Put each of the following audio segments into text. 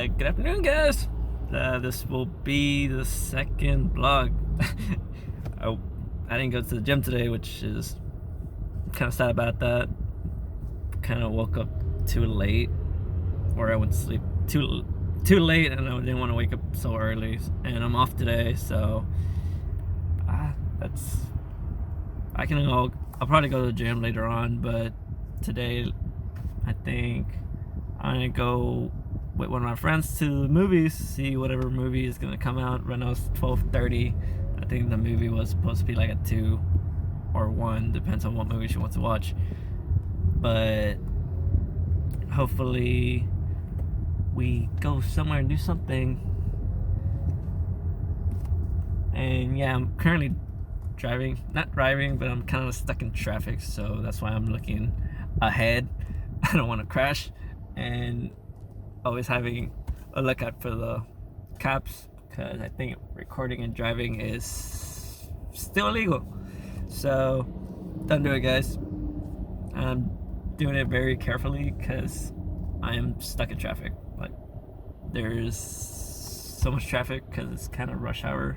Good afternoon, guys. This will be the second vlog. I didn't go to the gym today, which is kind of sad about that. Kind of woke up too late, or I went to sleep too late, and I didn't want to wake up so early. And I'm off today, so that's. I'll probably go to the gym later on, but today I think I'm gonna go with one of my friends to the movies, see whatever movie is gonna come out. Right now it's 12:30. I think the movie was supposed to be like at 2 or 1, depends on what movie she wants to watch. But hopefully we go somewhere and do something. And yeah, I'm currently not driving, but I'm kind of stuck in traffic, so that's why I'm looking ahead. I don't want to crash, and always having a lookout for the cops, because I think recording and driving is still illegal. So don't do it, guys. I'm doing it very carefully because I am stuck in traffic. Like, there's so much traffic because it's kind of rush hour,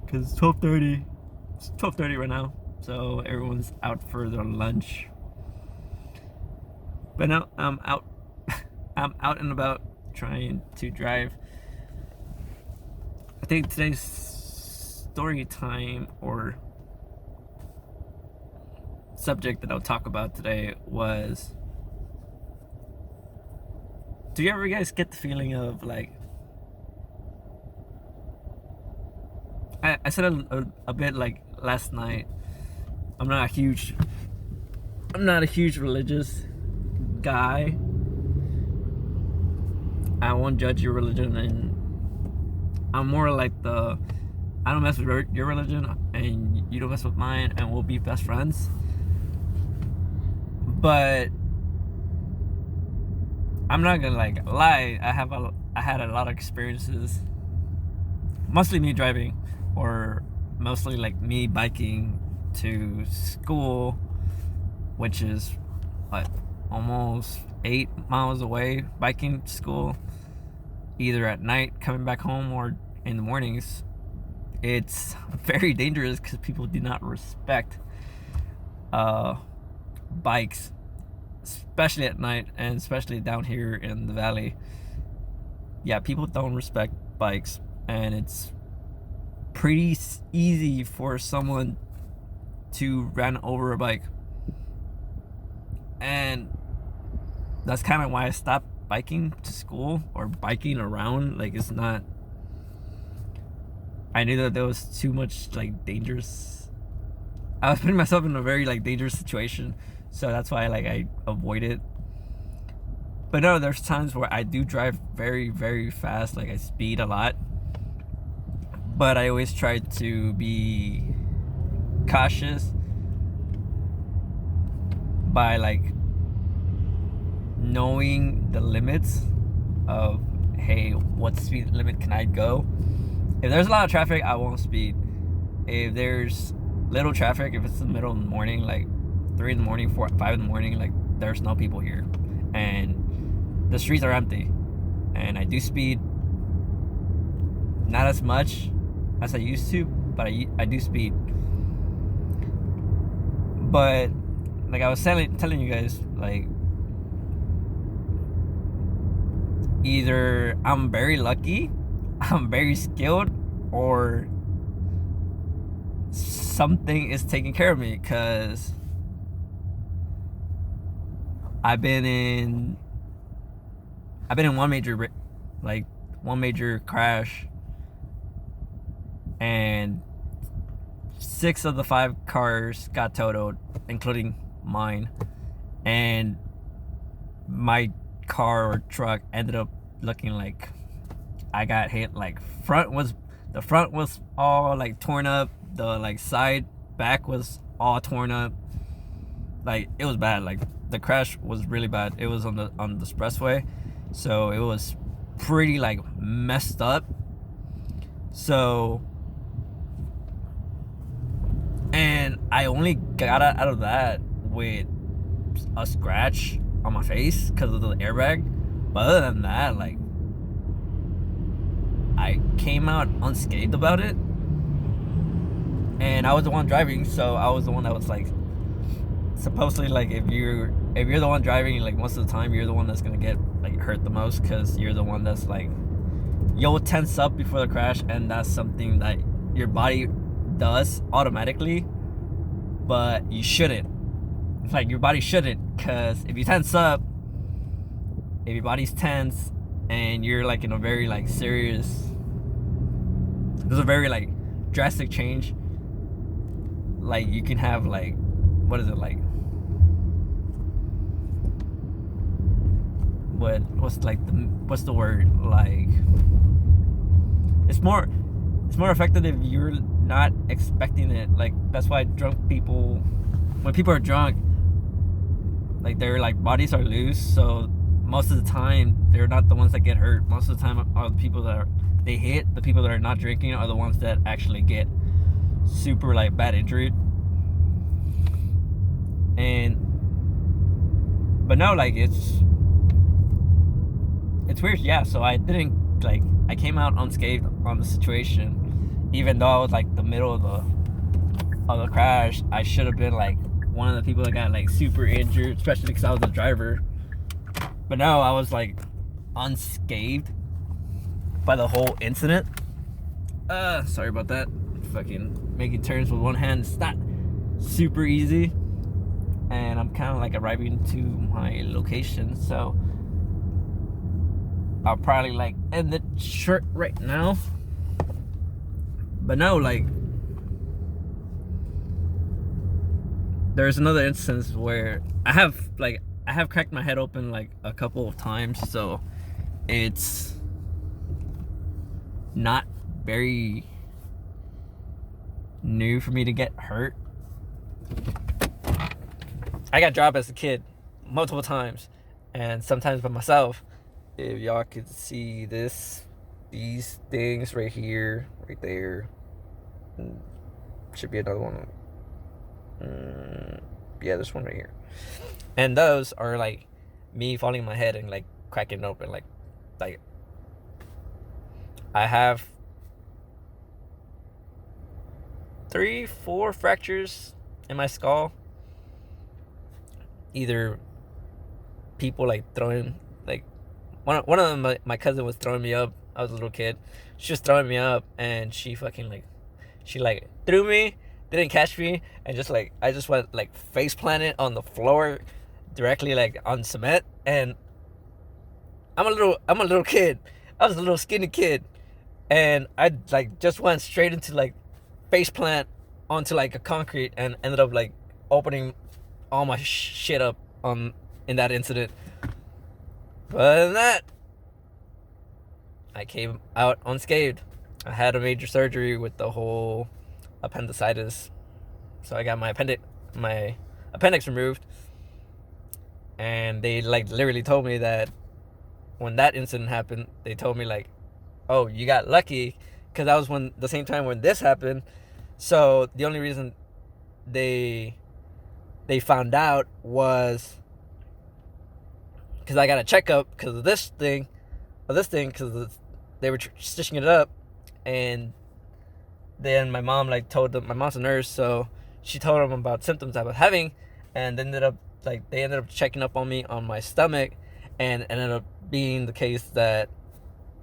because it's 12:30 right now, so everyone's out for their lunch. But now I'm out I'm out and about trying to drive. I think today's story time, or subject that I'll talk about today, was, do you ever guys get the feeling of like, I said a bit like last night, I'm not a huge religious guy. I won't judge your religion, and I'm more like I don't mess with your religion and you don't mess with mine, and we'll be best friends. But I'm not gonna like lie, I had a lot of experiences, mostly me driving, or mostly like me biking to school, which is what, almost 8 miles away, biking to school, either at night coming back home or in the mornings. It's very dangerous because people do not respect bikes, especially at night, and especially down here in the valley. Yeah, people don't respect bikes, and it's pretty easy for someone to run over a bike. And that's kind of why I stopped biking to school, or biking around. Like, it's not, I knew that there was too much like dangerous, I was putting myself in a very like dangerous situation, so that's why like I avoid it. But no, there's times where I do drive very, very fast, like I speed a lot, but I always try to be cautious by like knowing the limits of, hey, what speed limit can I go? If there's a lot of traffic, I won't speed. If there's little traffic, if it's the middle of the morning, like 3 in the morning, 4, 5 in the morning, like there's no people here and the streets are empty, and I do speed, not as much as I used to, but I do speed. But like I was telling you guys, like, either I'm very lucky, I'm very skilled, or something is taking care of me, because I've been in one major crash, and 6 of the 5 cars got totaled, including mine. And my car or truck ended up looking like I got hit. Like, the front was all like torn up, the like side back was all torn up. Like, it was bad. Like, the crash was really bad. It was on the expressway, so it was pretty like messed up. So, and I only got out of that with a scratch on my face because of the airbag. But other than that, like, I came out unscathed about it, and I was the one driving, so I was the one that was like, supposedly, like, if you're the one driving, like, most of the time you're the one that's gonna get like hurt the most, because you're the one that's like, you'll tense up before the crash, and that's something that your body does automatically, but you shouldn't. Like, your body shouldn't, because if you tense up, if your body's tense and you're like in a very like serious, there's a very like drastic change, like you can have like, what is it, like, what's the word, like, it's more effective if you're not expecting it. Like, that's why when people are drunk, like, their like bodies are loose, so most of the time they're not the ones that get hurt. Most of the time are the people that they hit. The people that are not drinking are the ones that actually get super like bad injury. But no, like, it's weird. Yeah, so I didn't, like, I came out unscathed on the situation, even though I was like the middle of the crash. I should have been like one of the people that got like super injured, especially because I was the driver. But no, I was like unscathed by the whole incident. Sorry about that. Fucking making turns with one hand, it's not super easy. And I'm kind of like arriving to my location, so I'll probably like end it short right now. But no, like, there's another instance where I have cracked my head open like a couple of times, so it's not very new for me to get hurt. I got dropped as a kid multiple times, and sometimes by myself. If y'all could see these things right here, right there, should be another one. Yeah, this one right here. And those are like me falling on my head and like cracking open. Like I have 3-4 fractures in my skull. Either people like throwing, like, one of them, my cousin was throwing me up. I was a little kid. She was throwing me up, and she fucking like, she like threw me, didn't catch me, and just like, I just went like face planted on the floor, directly like on cement. And I'm a little kid. I was a little skinny kid, and I like just went straight into like face plant onto like a concrete, and ended up like opening all my shit up in that incident. But other than that, I came out unscathed. I had a major surgery with the whole appendicitis, so I got my appendix removed. And they like literally told me that when that incident happened, they told me like, "Oh, you got lucky," because that was the same time when this happened. So the only reason they found out was because I got a checkup because of this thing, because they were stitching it up. And then my mom like told them, my mom's a nurse, so she told them about symptoms I was having, and they ended up checking up on me on my stomach, and ended up being the case that,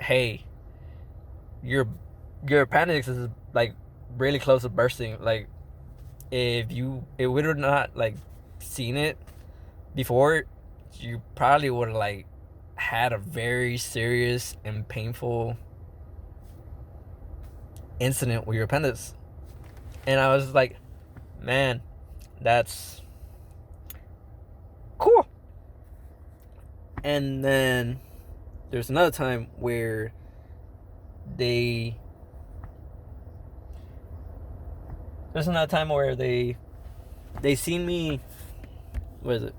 hey, your appendix is like really close to bursting. Like, if it would have not like seen it before, you probably would have like had a very serious and painful incident with your appendix. And I was like, man, that's cool. And then there's another time where they seen me, what is it,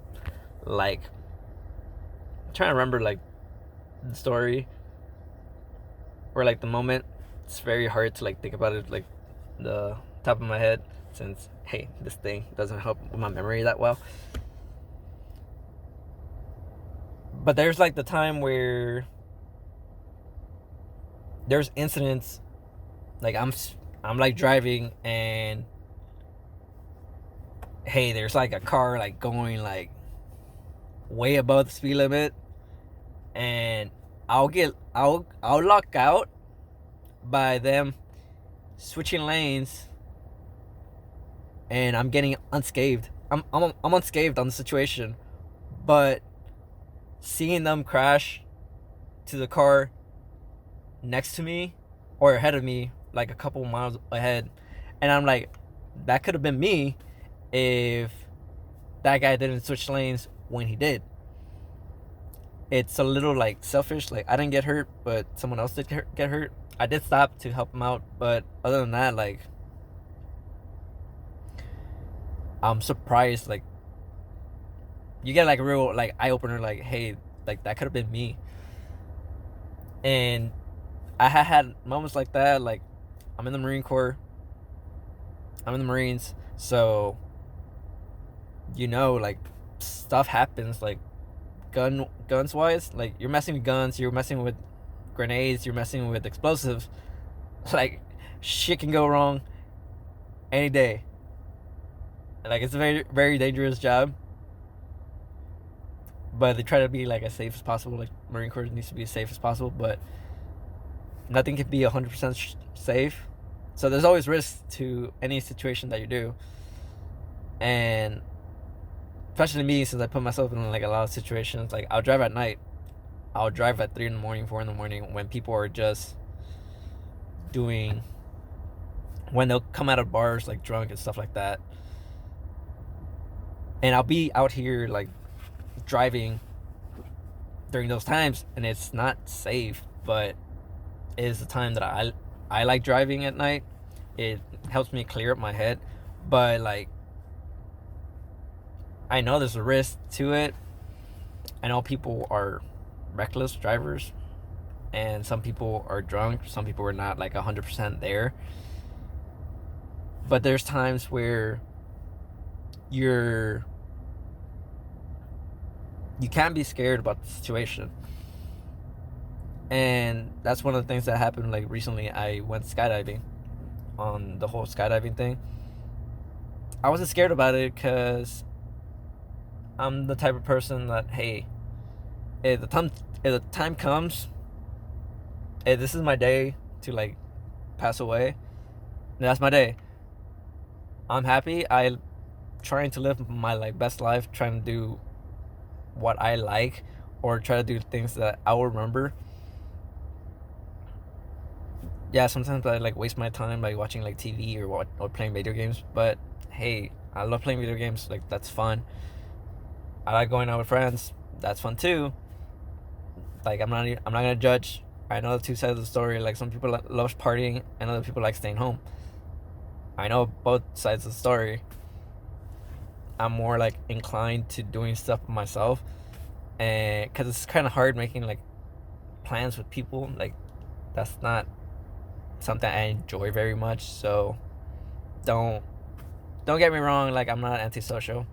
like, I'm trying to remember like the story or like the moment. It's very hard to like think about it like the top of my head, since, hey, this thing doesn't help with my memory that well. But there's like the time where there's incidents like I'm like driving, and hey, there's like a car like going like way above the speed limit, and I'll lock out by them switching lanes, and I'm getting unscathed. I'm unscathed on the situation, but seeing them crash to the car next to me or ahead of me, like a couple miles ahead, and I'm like, that could have been me if that guy didn't switch lanes when he did. It's a little like selfish. Like, I didn't get hurt, but someone else did get hurt. I did stop to help him out, but other than that, like, I'm surprised. Like, you get like a real like eye opener. Like, hey, like that could have been me. And I had moments like that. Like, I'm in the Marine Corps. I'm in the Marines, so like stuff happens. Like guns wise, like you're messing with guns, you're messing with grenades, you're messing with explosives. Like, shit can go wrong any day. Like, it's a very, very dangerous job, but they try to be like as safe as possible. Like, Marine Corps needs to be as safe as possible, but nothing can be 100% safe. So there's always risk to any situation that you do, and especially me, since I put myself in like a lot of situations. Like, I'll drive at night. I'll drive at 3 in the morning, 4 in the morning, when people are just when they'll come out of bars like drunk and stuff like that. And I'll be out here like driving during those times, and it's not safe, but it is the time that I like driving at night. It helps me clear up my head, but like, I know there's a risk to it. I know people are reckless drivers, and some people are drunk, some people are not like 100% there. But there's times where you can't be scared about the situation. And that's one of the things that happened. Like, recently I went skydiving, on the whole skydiving thing. I wasn't scared about it because I'm the type of person that, hey, if the time comes, if this is my day to like pass away, that's my day. I'm happy. I trying to live my like best life, trying to do what I like, or try to do things that I will remember. Yeah, sometimes I like waste my time like watching like TV or playing video games, but hey, I love playing video games. Like, that's fun. I like going out with friends. That's fun too. Like, I'm not gonna judge. I know the two sides of the story. Like, some people love partying, and other people like staying home. I know both sides of the story. I'm more like inclined to doing stuff myself, and because it's kind of hard making like plans with people. Like, that's not something I enjoy very much. So don't get me wrong. Like, I'm not antisocial.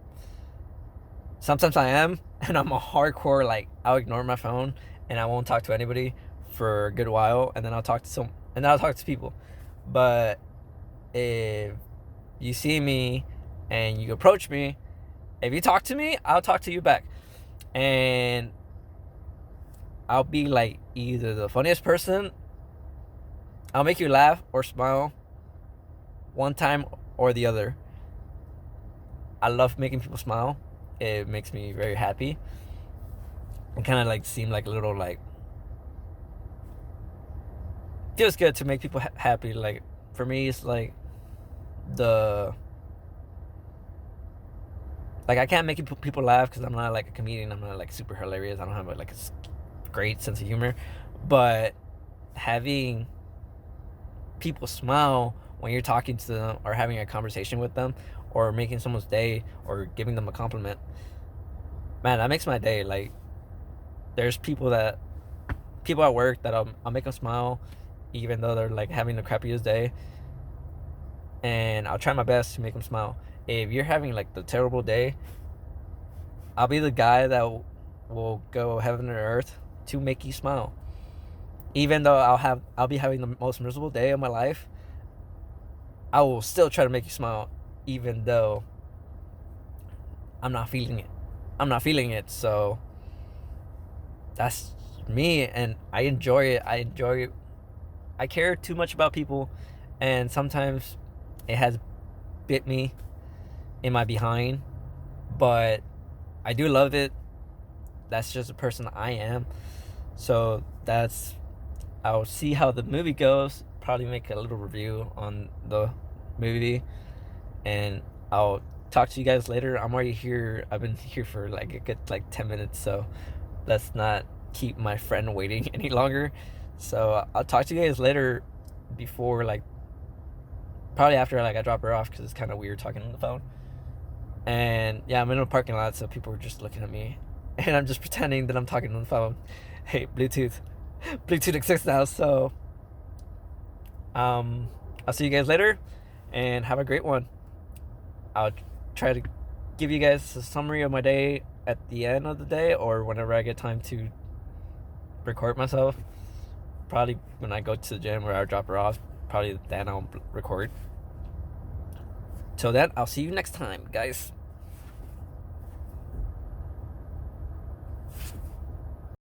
Sometimes I am, and I'm a hardcore, like, I'll ignore my phone and I won't talk to anybody for a good while, and then I'll talk to people. But if you see me and you approach me, if you talk to me, I'll talk to you back. And I'll be like either the funniest person, I'll make you laugh or smile one time or the other. I love making people smile. It makes me very happy. And kind of like seem like a little like, feels good to make people happy. Like, for me, it's like I can't make people laugh because I'm not like a comedian. I'm not like super hilarious. I don't have like a great sense of humor. But having people smile when you're talking to them or having a conversation with them or making someone's day or giving them a compliment, man, that makes my day. Like, there's people at work that I'll make them smile even though they're like having the crappiest day, and I'll try my best to make them smile. If you're having like the terrible day, I'll be the guy that will go heaven and earth to make you smile. Even though I'll be having the most miserable day of my life, I will still try to make you smile, even though I'm not feeling it. I'm not feeling it. So that's me, and I enjoy it. I care too much about people, and sometimes it has bit me in my behind, but I do love it. That's just the person I am. So that's I'll see how the movie goes. Probably make a little review on the movie, and I'll talk to you guys later. I'm already here. I've been here for like a good like 10 minutes, so let's not keep my friend waiting any longer. So I'll talk to you guys later, before like probably after like I drop her off, because it's kind of weird talking on the phone. And yeah, I'm in a parking lot, so people are just looking at me, and I'm just pretending that I'm talking on the phone. Hey, Bluetooth exists now. So I'll see you guys later, and have a great one. I'll try to give you guys a summary of my day at the end of the day, or whenever I get time to record myself. Probably when I go to the gym or I drop her off. Probably then I'll record. Till then, I'll see you next time, guys.